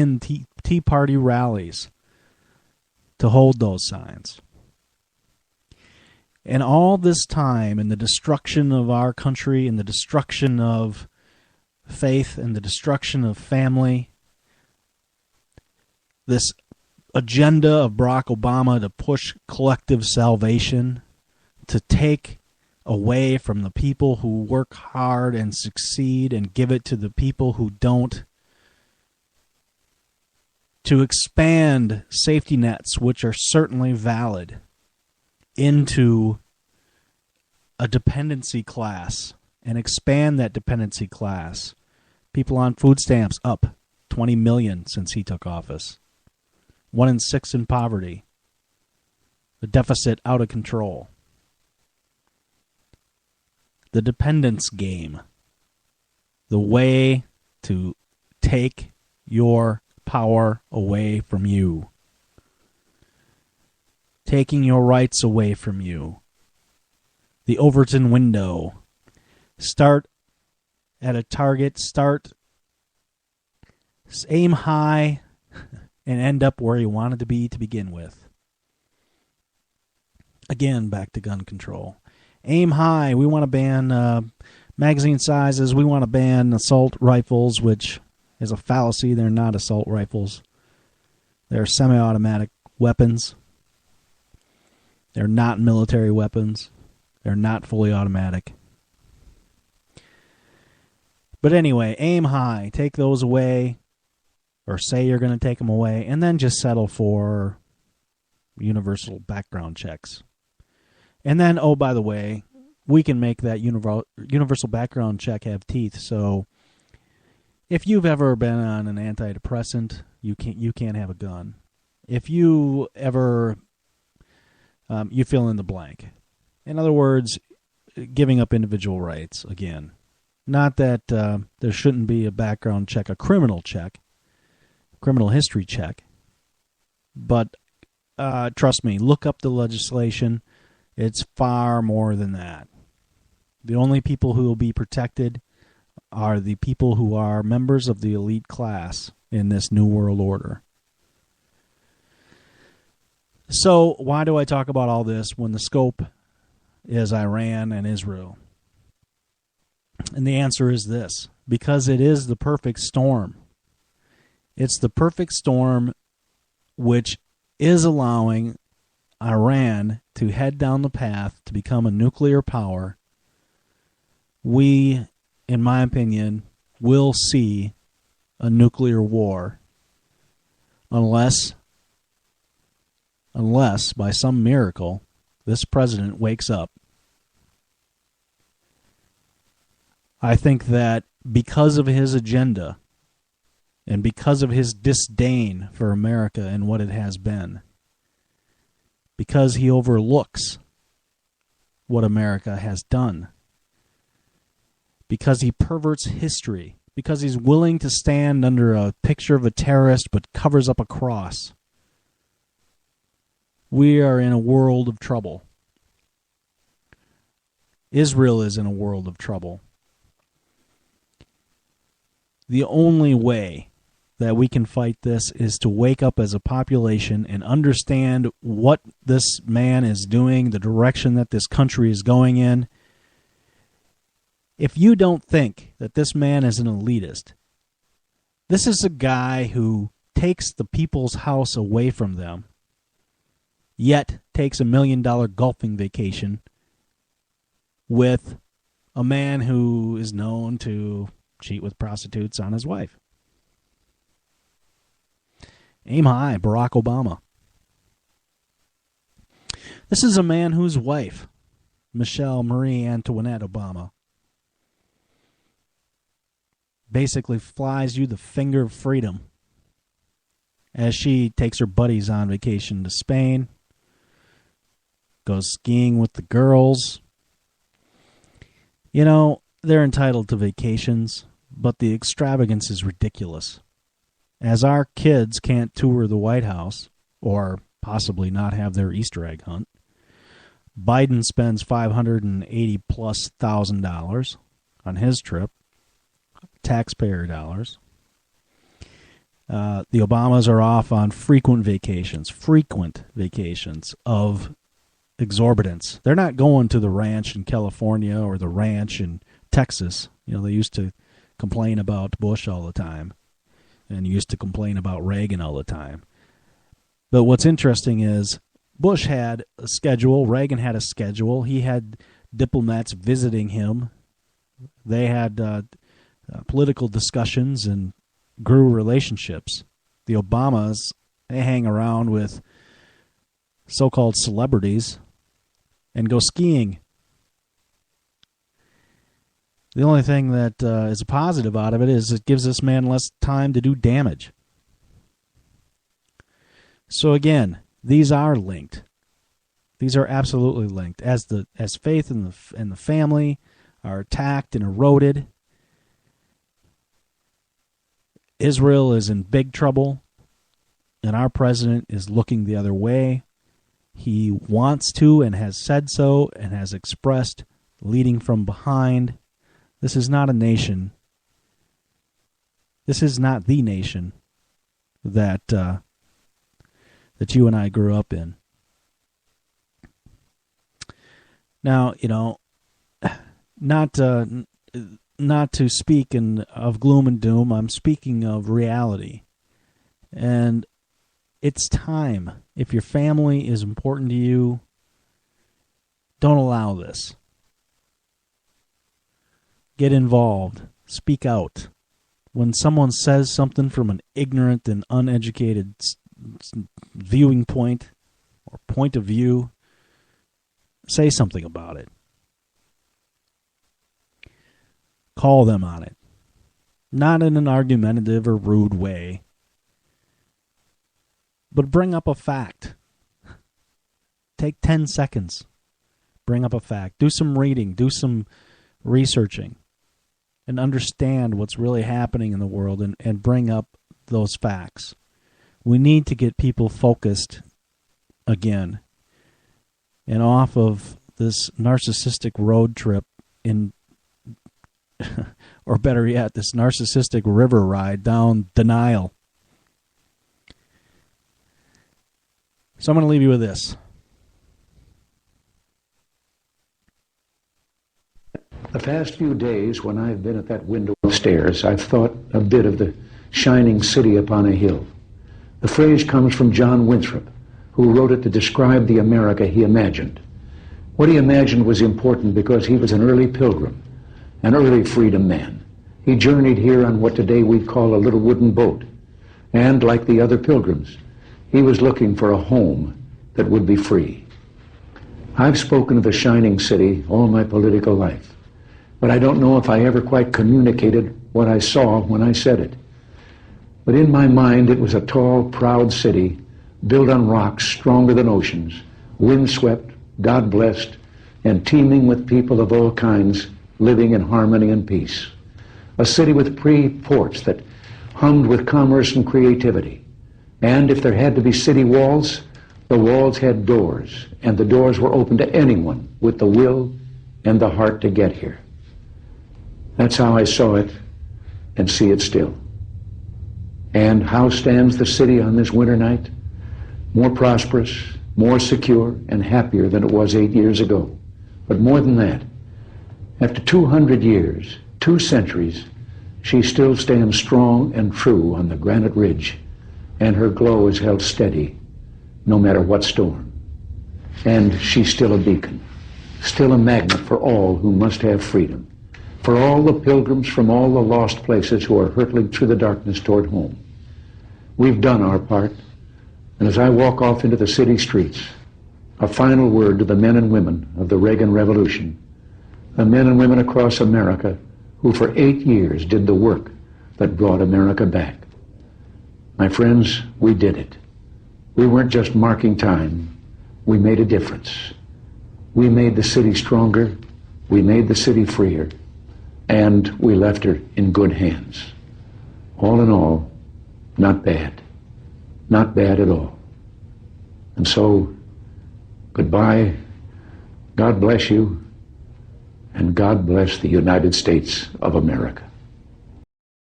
in Tea Party rallies to hold those signs. And all this time, in the destruction of our country, and the destruction of faith, and the destruction of family, this agenda of Barack Obama to push collective salvation, to take away from the people who work hard and succeed and give it to the people who don't, to expand safety nets, which are certainly valid, into a dependency class and expand that dependency class. People on food stamps up 20 million since he took office. 1 in 6 in poverty. The deficit out of control. The dependence game. The way to take your power away from you. Taking your rights away from you. The Overton window. Start at a target. Aim high and end up where you wanted to be to begin with. Again, back to gun control. Aim high. We want to ban magazine sizes. We want to ban assault rifles, which is a fallacy. They're not assault rifles. They're semi-automatic weapons. They're not military weapons. They're not fully automatic. But anyway, aim high. Take those away, or say you're going to take them away, and then just settle for universal background checks. And then, oh, by the way, we can make that universal background check have teeth. So if you've ever been on an antidepressant, you can't have a gun. If you ever, you fill in the blank. In other words, giving up individual rights again. Not that there shouldn't be a background check, a criminal history check. But trust me, look up the legislation. It's far more than that. The only people who will be protected are the people who are members of the elite class in this new world order. So why do I talk about all this when the scope is Iran and Israel? And the answer is this: because it is the perfect storm. It's the perfect storm which is allowing Iran to head down the path to become a nuclear power. We, in my opinion, will see a nuclear war unless by some miracle this president wakes up. I think that because of his agenda and because of his disdain for America and what it has been, because he overlooks what America has done, because he perverts history, because he's willing to stand under a picture of a terrorist but covers up a cross, we are in a world of trouble. Israel is in a world of trouble. The only way that we can fight this is to wake up as a population and understand what this man is doing, the direction that this country is going in. If you don't think that this man is an elitist, this is a guy who takes the people's house away from them, yet takes $1 million golfing vacation with a man who is known to cheat with prostitutes on his wife. Aim high, Barack Obama. This is a man whose wife, Michelle Marie Antoinette Obama, basically flies you the finger of freedom as she takes her buddies on vacation to Spain, goes skiing with the girls. You know, they're entitled to vacations, but the extravagance is ridiculous. As our kids can't tour the White House, or possibly not have their Easter egg hunt, Biden spends $580,000+ on his trip, taxpayer dollars. The Obamas are off on frequent vacations of exorbitance. They're not going to the ranch in California or the ranch in Texas. They used to complain about Bush all the time and used to complain about Reagan all the time. But what's interesting is Bush had a schedule, Reagan had a schedule. He had diplomats visiting him. They had political discussions and grew relationships. The Obamas, they hang around with so-called celebrities and go skiing. The only thing that is a positive out of it is it gives this man less time to do damage. So again, these are linked. These are absolutely linked. As faith in the family are attacked and eroded, Israel is in big trouble, and our president is looking the other way. He wants to and has said so and has expressed leading from behind. This is not a nation. This is not the nation that you and I grew up in. Now, not to speak of gloom and doom. I'm speaking of reality. And it's time. If your family is important to you, don't allow this. Get involved. Speak out. When someone says something from an ignorant and uneducated viewing point or point of view, say something about it. Call them on it. Not in an argumentative or rude way, but bring up a fact. Take 10 seconds. Bring up a fact. Do some reading. Do some researching. And understand what's really happening in the world and bring up those facts. We need to get people focused again and off of this narcissistic road trip or better yet, this narcissistic river ride down denial. So I'm going to leave you with this. The past few days, when I've been at that window upstairs, I've thought a bit of the shining city upon a hill. The phrase comes from John Winthrop, who wrote it to describe the America he imagined. What he imagined was important because he was an early pilgrim, an early freedom man. He journeyed here on what today we'd call a little wooden boat. And like the other pilgrims, he was looking for a home that would be free. I've spoken of the shining city all my political life, but I don't know if I ever quite communicated what I saw when I said it. But in my mind, it was a tall, proud city built on rocks stronger than oceans, windswept, God-blessed, and teeming with people of all kinds living in harmony and peace. A city with ports that hummed with commerce and creativity. And if there had to be city walls, the walls had doors, and the doors were open to anyone with the will and the heart to get here. That's how I saw it and see it still. And how stands the city on this winter night? More prosperous, more secure, and happier than it was 8 years ago. But more than that, after 200 years, 2 centuries, she still stands strong and true on the granite ridge, and her glow is held steady no matter what storm. And she's still a beacon, still a magnet for all who must have freedom, for all the pilgrims from all the lost places who are hurtling through the darkness toward home. We've done our part, and as I walk off into the city streets, a final word to the men and women of the Reagan Revolution, the men and women across America who for 8 years did the work that brought America back. My friends, we did it. We weren't just marking time. We made a difference. We made the city stronger. We made the city freer. And we left her in good hands. All in all, not bad. Not bad at all. And so, goodbye. God bless you. And God bless the United States of America.